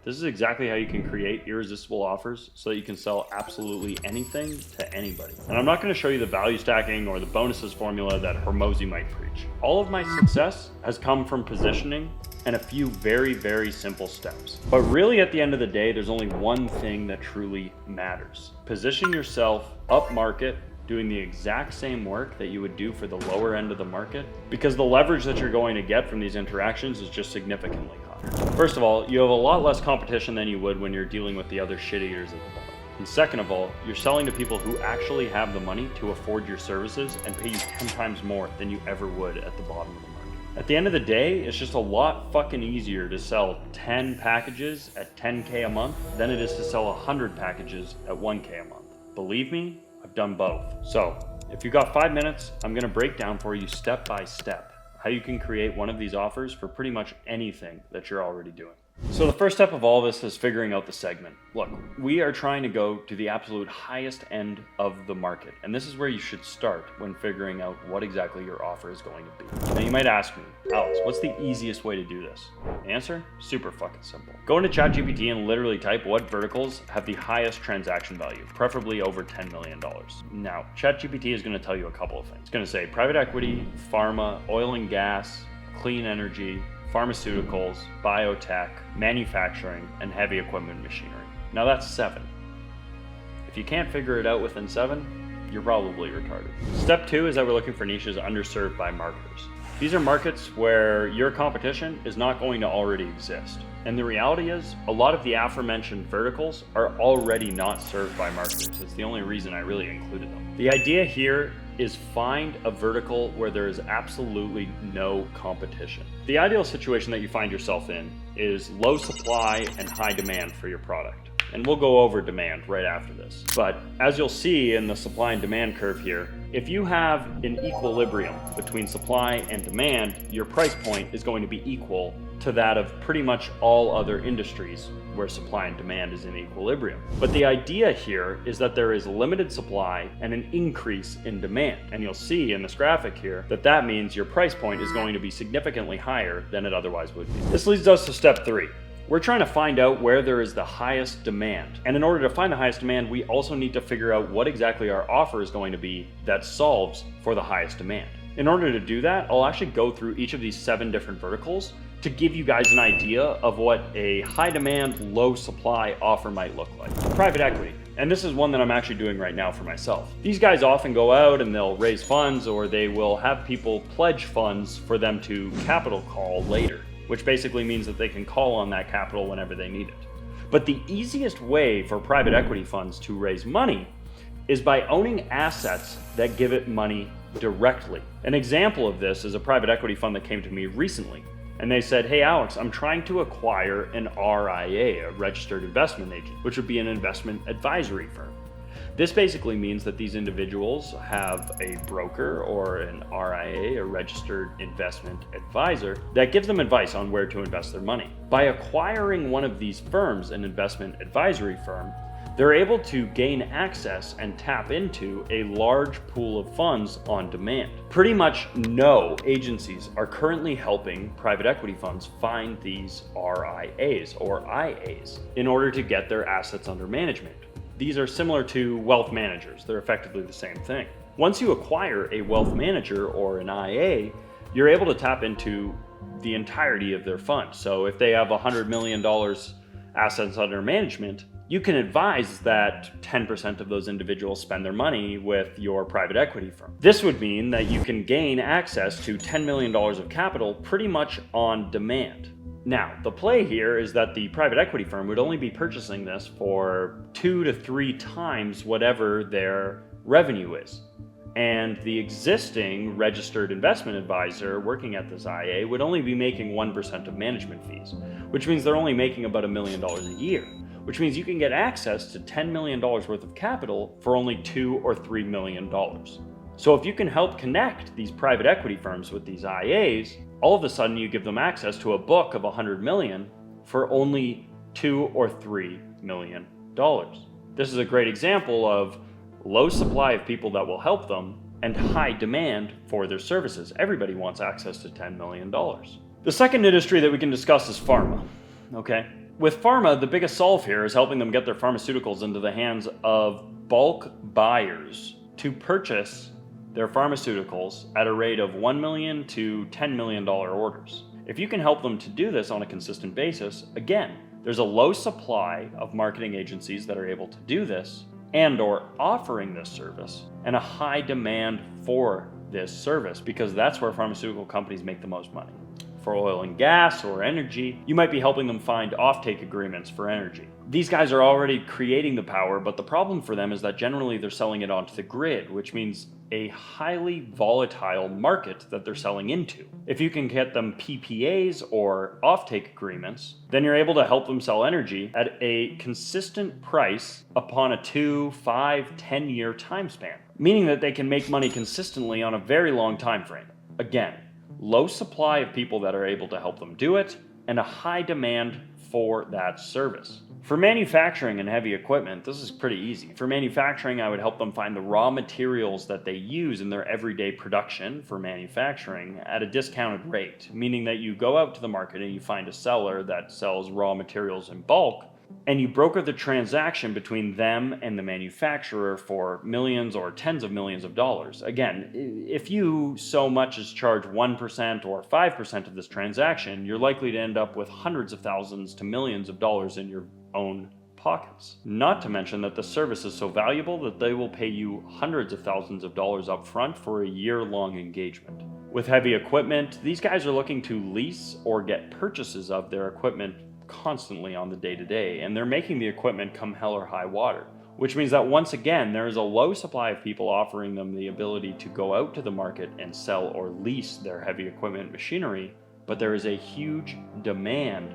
This is exactly how you can create irresistible offers so that you can sell absolutely anything to anybody. And I'm not going to show you the value stacking or the bonuses formula that Hermozi might preach. All of my success has come from positioning and a few very, very simple steps. But really at the end of the day, there's only one thing that truly matters. Position yourself up market, doing the exact same work that you would do for the lower end of the market, because the leverage that you're going to get from these interactions is just significantly higher. First of all, you have a lot less competition than you would when you're dealing with the other shit eaters at the bottom. And second of all, you're selling to people who actually have the money to afford your services and pay you 10 times more than you ever would at the bottom of the market. At the end of the day, it's just a lot fucking easier to sell 10 packages at 10K a month than it is to sell 100 packages at 1K a month. Believe me, I've done both. So if you got 5 minutes, I'm gonna break down for you step by step how you can create one of these offers for pretty much anything that you're already doing. So the first step of all this is figuring out the segment. Look, we are trying to go to the absolute highest end of the market, and this is where you should start when figuring out what exactly your offer is going to be. Now you might ask me, Alex, what's the easiest way to do this? The answer? Super fucking simple. Go into ChatGPT and literally type what verticals have the highest transaction value, preferably over $10 million. Now, ChatGPT is going to tell you a couple of things. It's going to say private equity, pharma, oil and gas, clean energy, pharmaceuticals, biotech, manufacturing, and heavy equipment machinery. Now that's 7. If you can't figure it out within 7, you're probably retarded. Step 2 is that we're looking for niches underserved by marketers. These are markets where your competition is not going to already exist. And the reality is, a lot of the aforementioned verticals are already not served by marketers. It's the only reason I really included them. The idea here is find a vertical where there is absolutely no competition. The ideal situation that you find yourself in is low supply and high demand for your product. And we'll go over demand right after this. But as you'll see in the supply and demand curve here, if you have an equilibrium between supply and demand, your price point is going to be equal to that of pretty much all other industries where supply and demand is in equilibrium. But the idea here is that there is limited supply and an increase in demand. And you'll see in this graphic here that that means your price point is going to be significantly higher than it otherwise would be. This leads us to step 3. We're trying to find out where there is the highest demand. And in order to find the highest demand, we also need to figure out what exactly our offer is going to be that solves for the highest demand. In order to do that, I'll actually go through each of these 7 different verticals to give you guys an idea of what a high demand, low supply offer might look like. Private equity. And this is one that I'm actually doing right now for myself. These guys often go out and they'll raise funds, or they will have people pledge funds for them to capital call later, which basically means that they can call on that capital whenever they need it. But the easiest way for private equity funds to raise money is by owning assets that give it money directly. An example of this is a private equity fund that came to me recently. And they said, hey Alex, I'm trying to acquire an RIA, a registered investment agent, which would be an investment advisory firm. This basically means that these individuals have a broker or an RIA, a registered investment advisor, that gives them advice on where to invest their money. By acquiring one of these firms, an investment advisory firm, they're able to gain access and tap into a large pool of funds on demand. Pretty much no agencies are currently helping private equity funds find these RIAs or IAs in order to get their assets under management. These are similar to wealth managers. They're effectively the same thing. Once you acquire a wealth manager or an IA, you're able to tap into the entirety of their fund. So if they have $100 million assets under management, you can advise that 10% of those individuals spend their money with your private equity firm. This would mean that you can gain access to $10 million of capital pretty much on demand. Now, the play here is that the private equity firm would only be purchasing this for 2 to 3 times whatever their revenue is. And the existing registered investment advisor working at this IA would only be making 1% of management fees, which means they're only making about $1 million a year, which means you can get access to $10 million worth of capital for only $2 or $3 million. So if you can help connect these private equity firms with these IAs, all of a sudden you give them access to a book of 100 million for only $2 or $3 million. This is a great example of low supply of people that will help them and high demand for their services. Everybody wants access to $10 million. The second industry that we can discuss is pharma. Okay, With pharma, the biggest solve here is helping them get their pharmaceuticals into the hands of bulk buyers to purchase their pharmaceuticals at a rate of $1 million to $10 million orders. If you can help them to do this on a consistent basis, again, there's a low supply of marketing agencies that are able to do this and or offering this service, and a high demand for this service, because that's where pharmaceutical companies make the most money. For oil and gas or energy, you might be helping them find offtake agreements for energy. These guys are already creating the power, but the problem for them is that generally they're selling it onto the grid, which means a highly volatile market that they're selling into. If you can get them PPAs or offtake agreements, then you're able to help them sell energy at a consistent price upon a 2, 5, 10-year time span, meaning that they can make money consistently on a very long time frame. Again, low supply of people that are able to help them do it, and a high demand for that service. For manufacturing and heavy equipment, this is pretty easy. For manufacturing, I would help them find the raw materials that they use in their everyday production for manufacturing at a discounted rate, meaning that you go out to the market and you find a seller that sells raw materials in bulk, and you broker the transaction between them and the manufacturer for millions or tens of millions of dollars. Again, if you so much as charge 1% or 5% of this transaction, you're likely to end up with hundreds of thousands to millions of dollars in your own pockets. Not to mention that the service is so valuable that they will pay you hundreds of thousands of dollars up front for a year-long engagement. With heavy equipment, these guys are looking to lease or get purchases of their equipment constantly on the day-to-day, and they're making the equipment come hell or high water, which means that once again there is a low supply of people offering them the ability to go out to the market and sell or lease their heavy equipment machinery, but there is a huge demand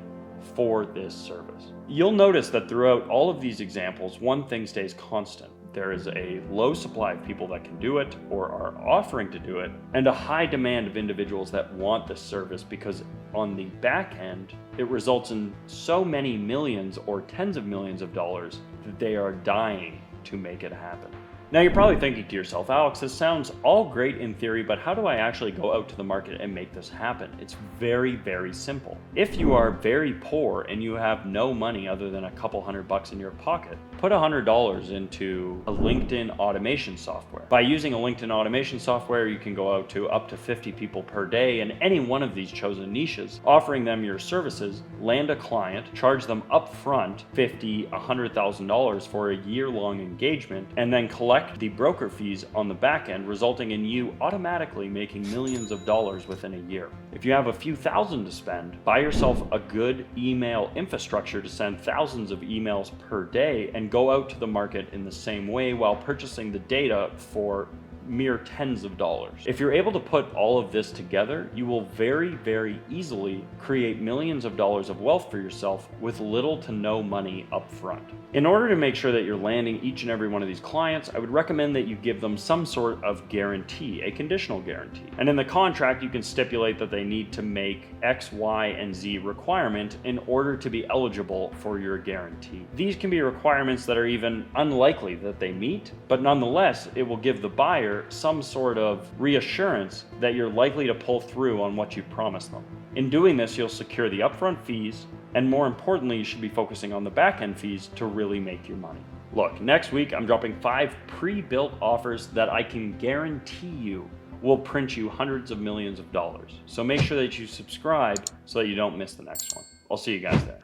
for this service. You'll notice that throughout all of these examples, one thing stays constant. There is a low supply of people that can do it or are offering to do it, and a high demand of individuals that want this service, because on the back end, it results in so many millions or tens of millions of dollars that they are dying to make it happen. Now you're probably thinking to yourself, Alex, this sounds all great in theory, but how do I actually go out to the market and make this happen? It's very, very simple. If you are very poor and you have no money other than a couple $100 in your pocket, put $100 into a LinkedIn automation software. By using a LinkedIn automation software, you can go out to up to 50 people per day in any one of these chosen niches, offering them your services, land a client, charge them upfront $50,000, $100,000 for a year-long engagement, and then collect the broker fees on the back end, resulting in you automatically making millions of dollars within a year. If you have a few thousand to spend, buy yourself a good email infrastructure to send thousands of emails per day and go out to the market in the same way while purchasing the data for mere tens of dollars. If you're able to put all of this together, you will very, very easily create millions of dollars of wealth for yourself with little to no money up front. In order to make sure that you're landing each and every one of these clients, I would recommend that you give them some sort of guarantee, a conditional guarantee. And in the contract, you can stipulate that they need to make X, Y, and Z requirement in order to be eligible for your guarantee. These can be requirements that are even unlikely that they meet, but nonetheless, it will give the buyer some sort of reassurance that you're likely to pull through on what you promised them. In doing this, you'll secure the upfront fees, and more importantly, you should be focusing on the back-end fees to really make your money. Look, next week I'm dropping 5 pre-built offers that I can guarantee you will print you hundreds of millions of dollars. So make sure that you subscribe so that you don't miss the next one. I'll see you guys there.